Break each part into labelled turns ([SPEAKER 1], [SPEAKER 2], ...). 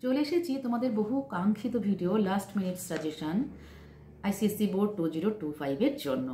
[SPEAKER 1] চলে এসেছি তোমাদের বহু কাঙ্ক্ষিত video last minute suggestion ICSE board 2025 এর জন্য।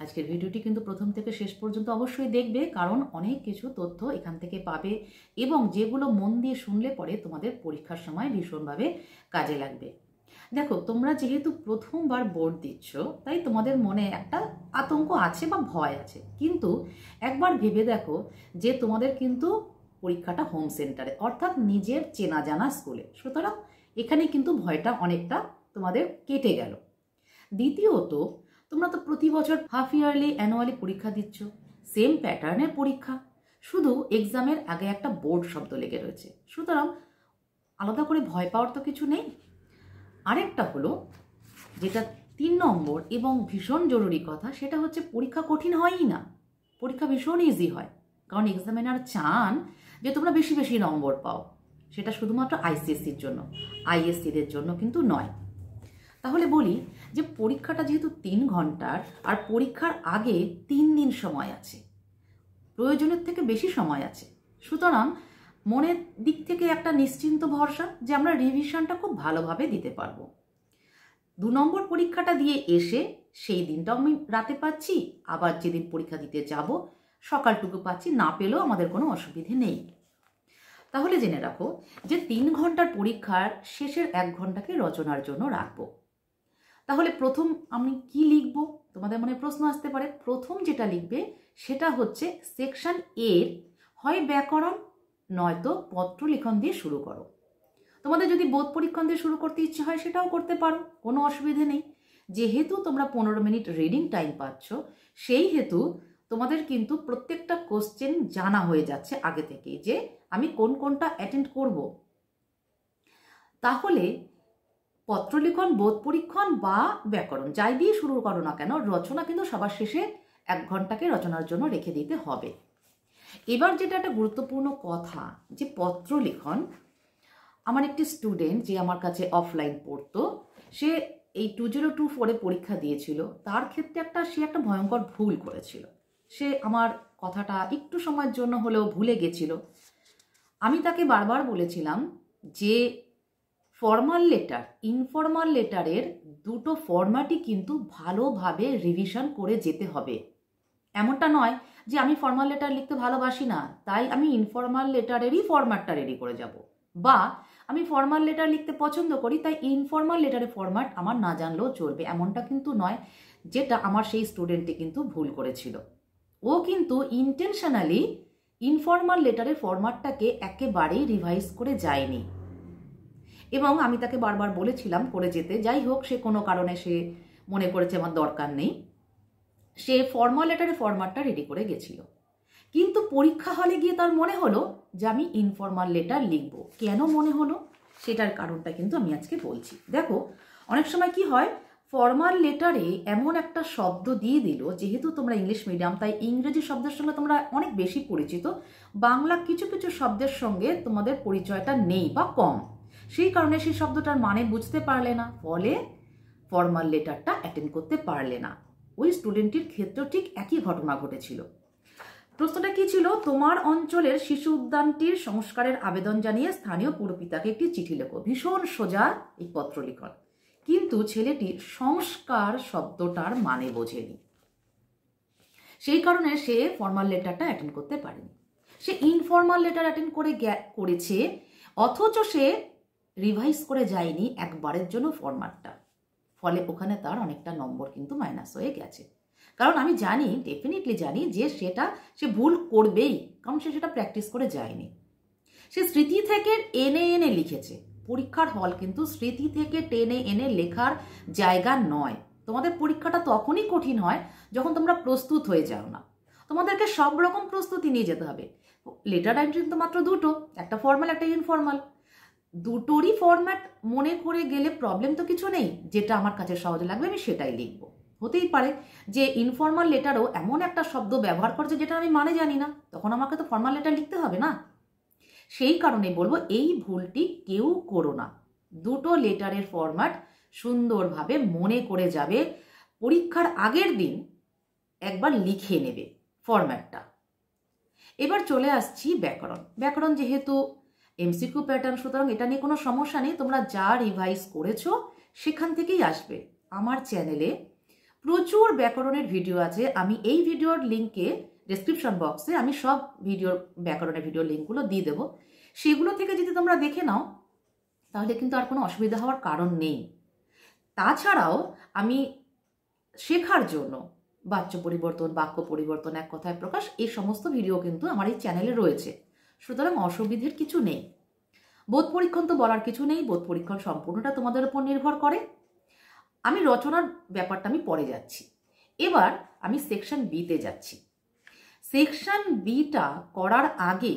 [SPEAKER 1] আজকের ভিডিওটি কিন্তু প্রথম থেকে শেষ পর্যন্ত অবশ্যই দেখবে, কারণ অনেক কিছু তথ্য এখান থেকে পাবে এবং যেগুলো মন দিয়ে শুনলে পরে তোমাদের পরীক্ষার সময় ভীষণভাবে কাজে লাগবে। দেখো, তোমরা যেহেতু প্রথমবার বোর্ড দিচ্ছ তাই তোমাদের মনে একটা আতঙ্ক আছে বা ভয় আছে, কিন্তু একবার ভেবে দেখো যে তোমাদের কিন্তু পরীক্ষাটা হোম সেন্টারে, অর্থাৎ নিজের চেনা জানা স্কুলে, সুতরাং এখানে কিন্তু ভয়টা অনেকটা তোমাদের কেটে গেল। দ্বিতীয়ত, তোমরা তো প্রতি বছর হাফ ইয়ারলি অ্যানুয়ালি পরীক্ষা দিচ্ছ, সেম প্যাটার্নের পরীক্ষা, শুধু এক্সামের আগে একটা বোর্ড শব্দ লেগে রয়েছে, সুতরাং আলাদা করে ভয় পাওয়ার তো কিছু নেই। আরেকটা হলো যেটা 3 নম্বর এবং ভীষণ জরুরি কথা, সেটা হচ্ছে পরীক্ষা কঠিন হয়ই না, পরীক্ষা ভীষণ ইজি হয়, কারণ এক্সামিনার চান যে তোমরা বেশি বেশি নম্বর পাও। সেটা শুধুমাত্র আইসিএসসির জন্য, আইএসসিদের জন্য কিন্তু নয়। তাহলে বলি যে পরীক্ষাটা যেহেতু 3 ঘন্টার আর পরীক্ষার আগে 3 দিন সময় আছে, প্রয়োজনের থেকে বেশি সময় আছে, সুতরাং মনের দিক থেকে একটা নিশ্চিন্ত ভরসা যে আমরা রিভিশনটা খুব ভালোভাবে দিতে পারবো। 2 নম্বর পরীক্ষাটা দিয়ে এসে সেই দিনটাও আমি রাতে পাচ্ছি, আবার যেদিন পরীক্ষা দিতে যাব সকালটুকু পাচ্ছি, না পেলেও আমাদের কোনো অসুবিধে নেই। তাহলে জেনে রাখো যে 3 ঘন্টার পরীক্ষার শেষের 1 ঘন্টাকে রচনার জন্য রাখবো। তাহলে প্রথম আমি কি লিখব, তোমাদের মনে প্রশ্ন আসতে পারে। প্রথম যেটা লিখবে সেটা হচ্ছে সেকশন এর হয় ব্যাকরণ নয়তো পত্র লিখন দিয়ে শুরু করো। তোমাদের যদি বোধ পরীক্ষণ দিয়ে শুরু করতে ইচ্ছে হয় সেটাও করতে পারো, কোনো অসুবিধে নেই। যেহেতু তোমরা 15 মিনিট রিডিং টাইম পাচ্ছ, সেই হেতু তোমাদের কিন্তু প্রত্যেকটা কোশ্চেন জানা হয়ে যাচ্ছে আগে থেকে যে আমি কোন কোনটা অ্যাটেন্ড করব। তাহলে পত্রলিখন, বোধ পরীক্ষণ বা ব্যাকরণ যাই দিয়ে শুরু করো না কেন, রচনা কিন্তু সবার শেষে 1 ঘন্টাকে রচনার জন্য রেখে দিতে হবে। এবার যেটা একটা গুরুত্বপূর্ণ কথা, যে পত্রলিখন, আমার একটি স্টুডেন্ট যে আমার কাছে অফলাইন পড়তো, সে এই 2024-এ পরীক্ষা দিয়েছিল, তার ক্ষেত্রে সে একটা ভয়ঙ্কর ভুল করেছিল। সে আমার কথাটা একটু সময়ের জন্য হলেও ভুলে গেছিল। আমি তাকে বারবার বলেছিলাম যে ফর্মাল লেটার, ইনফর্মাল লেটারের দুটো ফরম্যাটই কিন্তু ভালোভাবে রিভিশন করে যেতে হবে। এমনটা নয় যে আমি ফর্মাল লেটার লিখতে ভালোবাসি না তাই আমি ইনফর্মাল লেটারেরই ফরম্যাটটা রেডি করে যাব, বা আমি ফর্মাল লেটার লিখতে পছন্দ করি তাই ইনফর্মাল লেটারের ফরম্যাট আমার না জানলেও চলবে, এমনটা কিন্তু নয়, যেটা আমার সেই স্টুডেন্টটি কিন্তু ভুল করেছিল। ও কিন্তু ইন্টেনশনালি ইনফর্মাল লেটারের ফরম্যাটটাকে একেবারেই রিভাইজ করে যায়নি এবং আমি তাকে বারবার বলেছিলাম করে যেতে। যাই হোক, সে কোনো কারণে সে মনে করেছে আমার দরকার নেই, সে ফর্মাল লেটারের ফরম্যাটটা রেডি করে গেছিল। কিন্তু পরীক্ষা হলে গিয়ে তার মনে হলো যে আমি ইনফর্মাল লেটার লিখব। কেন মনে হলো সেটার কারণটা কিন্তু আমি আজকে বলছি। দেখো, অনেক সময় কি হয়, ফর্মাল লেটারে এমন একটা শব্দ দিয়ে দিল, যেহেতু তোমরা ইংলিশ মিডিয়াম তাই ইংরেজি শব্দের সঙ্গে তোমরা অনেক বেশি পরিচিত, বাংলা কিছু কিছু শব্দের সঙ্গে তোমাদের পরিচয়টা নেই বা কম, সেই কারণে সেই শব্দটার মানে বুঝতে পারলে না, ফলে ফর্মাল লেটারটা অ্যাটেন্ড করতে পারলে না। ওই স্টুডেন্টটির ক্ষেত্রেও ঠিক একই ঘটনা ঘটেছিল। প্রশ্নটা কি ছিল, তোমার অঞ্চলের শিশু উদ্যানটির সংস্কারের আবেদন জানিয়ে স্থানীয় পুরপিতাকে একটি চিঠি লেখো। ভীষণ সোজা এই পত্র লিখন, কিন্তু ছেলেটি সংস্কার শব্দটার মানে বোঝেনি, সেই কারণে সে ফর্মাল লেটারটা অ্যাটেন্ড করতে পারেনি। সে ইনফর্মাল লেটার অ্যাটেন্ড করেছে, অথচ সে রিভাইজ করে যায়নি একবারের জন্য ফরম্যাটটা, ফলে ওখানে তার অনেকটা নম্বর কিন্তু মাইনাস হয়ে গেছে। কারণ আমি জানি, ডেফিনেটলি জানি যে সে ভুল করবেই, কারণ সে সেটা প্র্যাকটিস করে যায়নি। সে স্মৃতি থেকে এনে এনে লিখেছে। পরীক্ষার হল কিন্তু স্মৃতি থেকে টেনে এনে লেখার জায়গা নয়। তোমাদের পরীক্ষাটা তখনই কঠিন হয় যখন তোমরা প্রস্তুত হয়ে যাও না। তোমাদেরকে সব রকম প্রস্তুতি নিয়ে যেতে হবে। লেটার রাইটিং তো মাত্র দুটো, একটা ফর্মাল একটা ইনফর্মাল, দুটোরই ফরম্যাট মনে করে গেলে প্রবলেম তো কিছু নেই। যেটা আমার কাছে সহজ লাগবে আমি সেটাই লিখবো। হতেই পারে যে ইনফর্মাল লেটারও এমন একটা শব্দ ব্যবহার করছে যেটা আমি মানে জানি না, তখন আমাকে তো ফর্মাল লেটার লিখতে হবে না। সেই কারণে বলবো এই ভুলটি কেউ করো না। দুটো লেটারের ফরম্যাট সুন্দরভাবে মনে করে যাবে, পরীক্ষার আগের দিন একবার লিখে নেবে ফরম্যাটটা। এবার চলে আসছি ব্যাকরণ। ব্যাকরণ যেহেতু এমসিকিউ প্যাটার্ন, সুতরাং এটা নিয়ে কোনো সমস্যা নেই। তোমরা যা রিভাইজ করেছো সেখান থেকেই আসবে। আমার চ্যানেলে প্রচুর ব্যাকরণের ভিডিও আছে, আমি এই ভিডিওর লিঙ্কে ডেসক্রিপশন বক্সে আমি সব ব্যাকরণের ভিডিওর লিঙ্কগুলো দিয়ে দেবো। সেগুলো থেকে যদি তোমরা দেখে নাও তাহলে কিন্তু আর কোনো অসুবিধা হওয়ার কারণ নেই। তাছাড়াও আমি শেখার জন্য বাচ্য পরিবর্তন, বাক্য পরিবর্তন, এক কথায় প্রকাশ, এই সমস্ত ভিডিও কিন্তু আমার এই চ্যানেলে রয়েছে। সুতরাং অসুবিধের কিছু নেই। বোধ পরীক্ষণ তো বলার কিছু নেই, বোধ পরীক্ষণ সম্পূর্ণটা তোমাদের উপর নির্ভর করে। আমি রচনার ব্যাপারটা আমি পরে যাচ্ছি। এবার আমি সেকশন বিতে যাচ্ছি। সেকশন বিটা করার আগে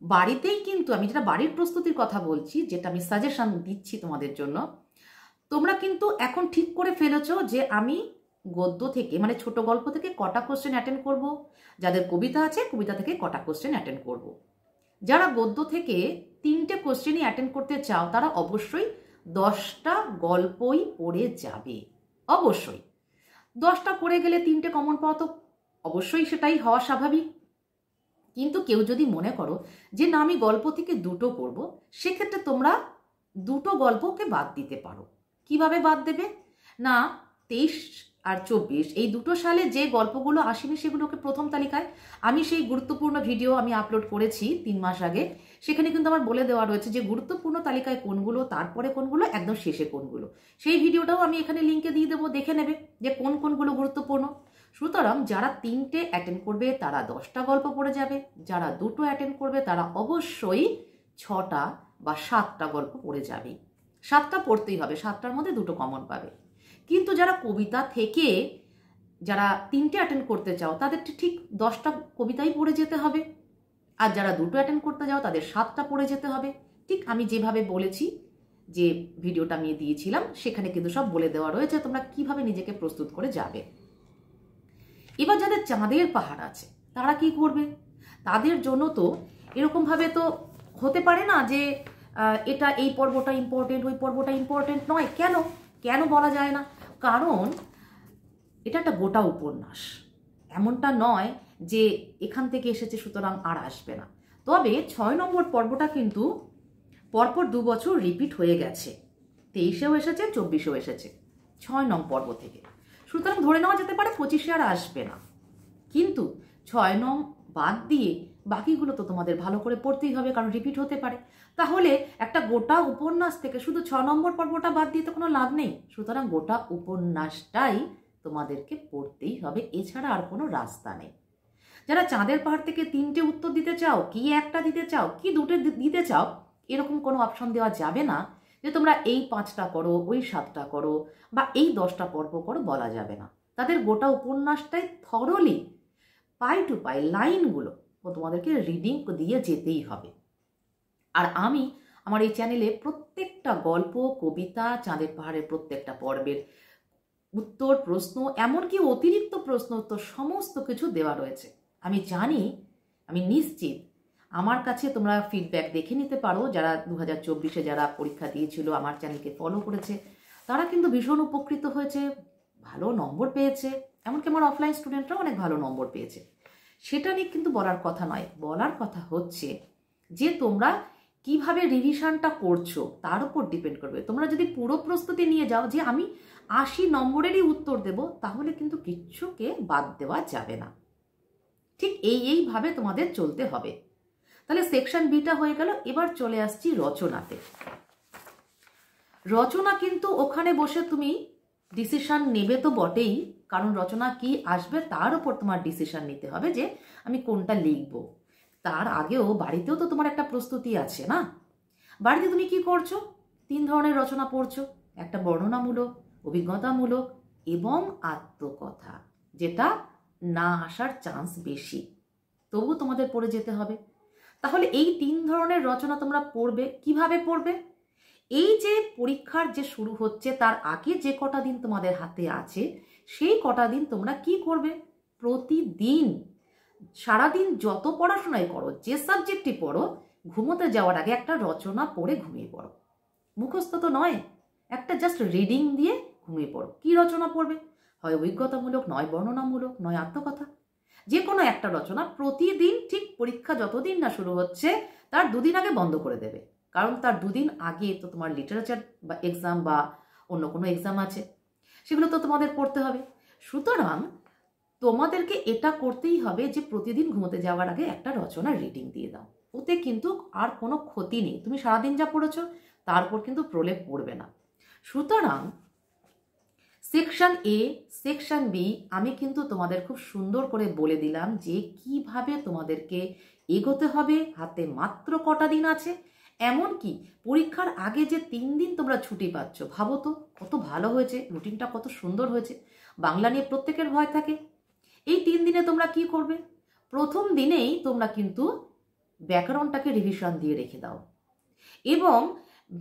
[SPEAKER 1] বাড়িতেই কিন্তু আমি যেটা বাড়ির প্রস্তুতির কথা বলছি, যেটা আমি সাজেশন দিচ্ছি তোমাদের জন্য, তোমরা কিন্তু এখন ঠিক করে ফেলেছো যে আমি গদ্য থেকে মানে ছোট গল্প থেকে কটা কোশ্চেন অ্যাটেন্ড করব, যাদের কবিতা আছে কবিতা থেকে কটা কোশ্চেন অ্যাটেন্ড করব। যারা গদ্য থেকে 3টে কোশ্চেনই অ্যাটেন্ড করতে চাও তারা অবশ্যই 10টা গল্পই পড়ে যাবে। অবশ্যই 10টা পড়ে গেলে 3টে কমন পাওয়া তো অবশ্যই সেটাই হওয়া স্বাভাবিক। কিন্তু কেউ যদি মনে করো যে না আমি গল্প থেকে 2টো করব, সেক্ষেত্রে তোমরা 2টো গল্পকে বাদ দিতে পারো। কিভাবে বাদ দেবে না, 23 আর 24 এই 2টো সালে যে গল্পগুলো আসেনি সেগুলোকে প্রথম তালিকায়, আমি সেই গুরুত্বপূর্ণ ভিডিও আমি আপলোড করেছি 3 মাস আগে, সেখানে কিন্তু আমার বলে দেওয়া রয়েছে যে গুরুত্বপূর্ণ তালিকায় কোনগুলো, তারপরে কোনগুলো, একদম শেষে কোনগুলো। সেই ভিডিওটাও আমি এখানে লিঙ্কে দিয়ে দেবো, দেখে নেবে যে কোনগুলো গুরুত্বপূর্ণ। সুতরাং যারা 3টে অ্যাটেন্ড করবে তারা 10টা গল্প পড়ে যাবে, যারা 2টো অ্যাটেন্ড করবে তারা অবশ্যই 6টা বা 7টা গল্প পড়ে যাবে। 7টা পড়তেই হবে, 7টার মধ্যে 2টো কমন পাবে। কিন্তু যারা কবিতা থেকে যারা 3টে অ্যাটেন্ড করতে চাও তাদের ঠিক 10টা কবিতাই পড়ে যেতে হবে, আর যারা 2টো অ্যাটেন্ড করতে যাও তাদের 7টা পড়ে যেতে হবে। ঠিক আমি যেভাবে বলেছি, যে ভিডিওটা আমি দিয়েছিলাম সেখানে কিন্তু সব বলে দেওয়া রয়েছে তোমরা কিভাবে নিজেকে প্রস্তুত করে যাবে। এবার যাদের চাঁদের পাহাড় আছে তারা কি করবে? তাদের জন্য তো এরকমভাবে তো হতে পারে না যে এটা এই পর্বটা ইম্পর্টেন্ট, ওই পর্বটা ইম্পর্টেন্ট নয়। কেন বলা যায় না? কারণ এটা একটা গোটা উপন্যাস, এমনটা নয় যে এখান থেকে এসেছে সুতরাং আর আসবে না। তবে 6 নম্বর পর্বটা কিন্তু পরপর 2 বছর রিপিট হয়ে গেছে, 23-এও এসেছে, 24-এও এসেছে 6 নং পর্ব থেকে। সুতরাং ধরে নেওয়া যেতে পারে 25-এ আর আসবে না। কিন্তু 6 নং বাদ দিয়ে বাকিগুলো তো তোমাদের ভালো করে পড়তেই হবে, কারণ রিপিট হতে পারে। তাহলে একটা গোটা উপন্যাস থেকে শুধু 6 নম্বর পর্বটা বাদ দিয়ে তো কোনো লাভ নেই। সুতরাং গোটা উপন্যাসটাই তোমাদেরকে পড়তেই হবে, এছাড়া আর কোনো রাস্তা নেই। যারা চাঁদের পাহাড় থেকে 3টে উত্তর দিতে চাও, কি একটা দিতে চাও, কি 2টে দিতে চাও, এরকম কোনো অপশন দেওয়া যাবে না যে তোমরা এই 5টা করো, ওই 7টা করো, বা এই 10টা পর্ব করো, বলা যাবে না। তাদের গোটা উপন্যাসটাই থরলি পাই টু পাই লাইনগুলো তোমাদেরকে রিডিং দিয়ে যেতেই হবে। আর আমি আমার এই চ্যানেলে প্রত্যেকটা গল্প, কবিতা, চাঁদের পাহাড়ের প্রত্যেকটা পর্বের উত্তর, প্রশ্ন, এমনকি অতিরিক্ত প্রশ্ন উত্তর সমস্ত কিছু দেওয়া রয়েছে। আমি জানি, আমি নিশ্চিত আমার কাছে তোমরা ফিডব্যাক দেখে নিতে পারো। যারা 2024-এ যারা পরীক্ষা দিয়েছিল, আমার চ্যানেলকে ফলো করেছে, তারা কিন্তু ভীষণ উপকৃত হয়েছে, ভালো নম্বর পেয়েছে। এমনকি আমার অফলাইন স্টুডেন্টরাও অনেক ভালো নম্বর পেয়েছে। সেটা নিয়ে কিন্তু বলার কথা নয়, বলার কথা হচ্ছে যে তোমরা কিভাবে রিভিশনটা করছো তার উপর ডিপেন্ড করবে। তোমরা যদি পুরো প্রস্তুতি নিয়ে যাও যে আমি 80 নম্বরেরই উত্তর দেব, তাহলে কিন্তু কিচ্ছুকে বাদ দেওয়া যাবে না। ঠিক এইভাবে তোমাদের চলতে হবে। তাহলে সেকশন বিটা হয়ে গেল। এবার চলে আসছি রচনাতে। রচনা কিন্তু ওখানে বসে তুমি ডিসিশন নেবে তো বটেই, কারণ রচনা কি আসবে তার উপর তোমার ডিসিশন নিতে হবে যে আমি কোনটা লিখব। তার আগেও বাড়িতেও তো তোমার একটা প্রস্তুতি আছে না? বাড়িতে তুমি কি করছো? 3 ধরনের রচনা পড়ছো, একটা বর্ণনামূলক, অভিজ্ঞতামূলক এবং আত্মকথা, যেটা না আসার চান্স বেশি, তবু তোমাদের পড়ে যেতে হবে। তাহলে এই 3 ধরনের রচনা তোমরা পড়বে। কিভাবে পড়বে? এই যে পরীক্ষার যে শুরু হচ্ছে তার আগে যে কটা দিন তোমাদের হাতে আছে, সেই কটা দিন তোমরা কি করবে? প্রতিদিন সারাদিন যত পড়াশোনাই করো, যে সাবজেক্টই পড়ো, ঘুমোতে যাওয়ার আগে একটা রচনা পড়ে ঘুমিয়ে পড়ো। মুখস্থ তো নয়, একটা জাস্ট রিডিং দিয়ে ঘুমিয়ে পড়ো। কি রচনা পড়বে? হয় অভিজ্ঞতামূলক, নয় বর্ণনামূলক, নয় আত্মকথা। যে কোনো একটা রচনা প্রতিদিন ঠিক পরীক্ষা যতদিন না শুরু হচ্ছে তার 2 দিন আগে বন্ধ করে দেবে, কারণ তার 2 দিন আগে তো তোমার লিটারেচার বা এক্সাম বা অন্য কোনো এক্সাম আছে, সেগুলো তো তোমাদের পড়তে হবে। সুতরাং তোমাদেরকে এটা করতেই হবে যে প্রতিদিন ঘুমোতে যাওয়ার আগে একটা রচনা রিডিং দিয়ে দাও। ওতে কিন্তু আর কোনো ক্ষতি নেই, তুমি সারাদিন যা পড়েছো তারপর কিন্তু প্রলেপ পড়বে না। সুতরাং সেকশন এ, সেকশন বি আমি কিন্তু তোমাদের খুব সুন্দর করে বলে দিলাম যে কিভাবে তোমাদেরকে এগোতে হবে। হাতে মাত্র কটা দিন আছে, এমনকি পরীক্ষার আগে যে 3 দিন তোমরা ছুটি পাচ্ছ, ভাবো তো কত ভালো হয়েছে, রুটিনটা কত সুন্দর হয়েছে। বাংলা নিয়ে প্রত্যেকের ভয় থাকে। এই 3 দিনে তোমরা কি করবে? প্রথম দিনেই তোমরা কিন্তু ব্যাকরণটাকে রিভিশন দিয়ে রেখে দাও, এবং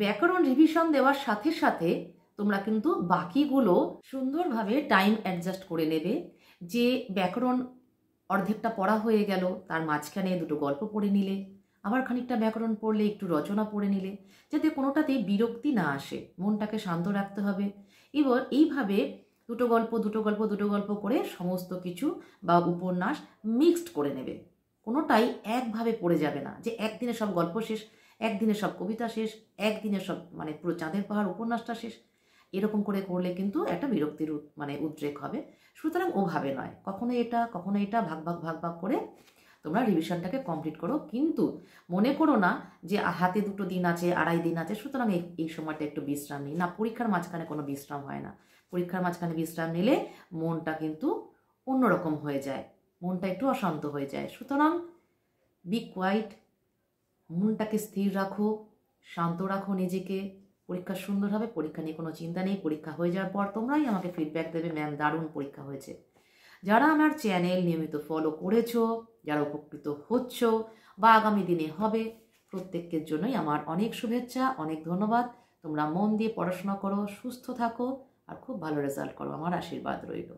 [SPEAKER 1] ব্যাকরণ রিভিশন দেওয়ার সাথে সাথে তোমরা কিন্তু বাকিগুলো সুন্দরভাবে টাইম অ্যাডজাস্ট করে নেবে। যে ব্যাকরণ অর্ধেকটা পড়া হয়ে গেল, তার মাঝখানে 2টো গল্প পড়ে নিলে, আবার খানিকটা ব্যাকরণ পড়লে, একটু রচনা পড়ে নিলে, যাতে কোনোটাতেই বিরক্তি না আসে। মনটাকে শান্ত রাখতে হবে। এবার এইভাবে 2টো গল্প 2টো গল্প 2টো গল্প করে সমস্ত কিছু বা উপন্যাস মিক্সড করে নেবে। কোনোটাই একভাবে পড়ে যাবে না যে একদিনে সব গল্প শেষ, একদিনে সব কবিতা শেষ, একদিনে সব মানে পুরো চাঁদের পাহাড় উপন্যাসটা শেষ। এরকম করে করলে কিন্তু একটা বিরক্তির উদ্রেক হবে। সুতরাং ওভাবে নয়, কখনো এটা ভাগ ভাগ করে তোমরা রিভিশনটাকে কমপ্লিট করো। কিন্তু মনে করো না যে হাতে 2টো দিন আছে, 2.5 দিন আছে, সুতরাং এই সময়টা একটু বিশ্রাম নিই না। পরীক্ষার মাঝখানে কোনো বিশ্রাম হয় না। পরীক্ষার মাঝখানে বিশ্রাম নিলে মনটা কিন্তু অন্যরকম হয়ে যায়, মনটা একটু অশান্ত হয়ে যায়। সুতরাং বি কোয়াইট, মনটাকে স্থির রাখো, শান্ত রাখো নিজেকে। পরীক্ষা সুন্দর হবে, পরীক্ষা নিয়ে কোনো চিন্তা নেই। পরীক্ষা হয়ে যাওয়ার পর তোমরাই আমাকে ফিডব্যাক দেবে, ম্যাম দারুণ পরীক্ষা হয়েছে। যারা আমার চ্যানেল নিয়মিত ফলো করেছো, যারা উপকৃত হচ্ছ বা আগামী দিনে হবে, প্রত্যেকের জন্যই আমার অনেক শুভেচ্ছা, অনেক ধন্যবাদ। তোমরা মন দিয়ে পড়াশোনা করো, সুস্থ থাকো আর খুব ভালো রেজাল্ট করো, আমার আশীর্বাদ রইল।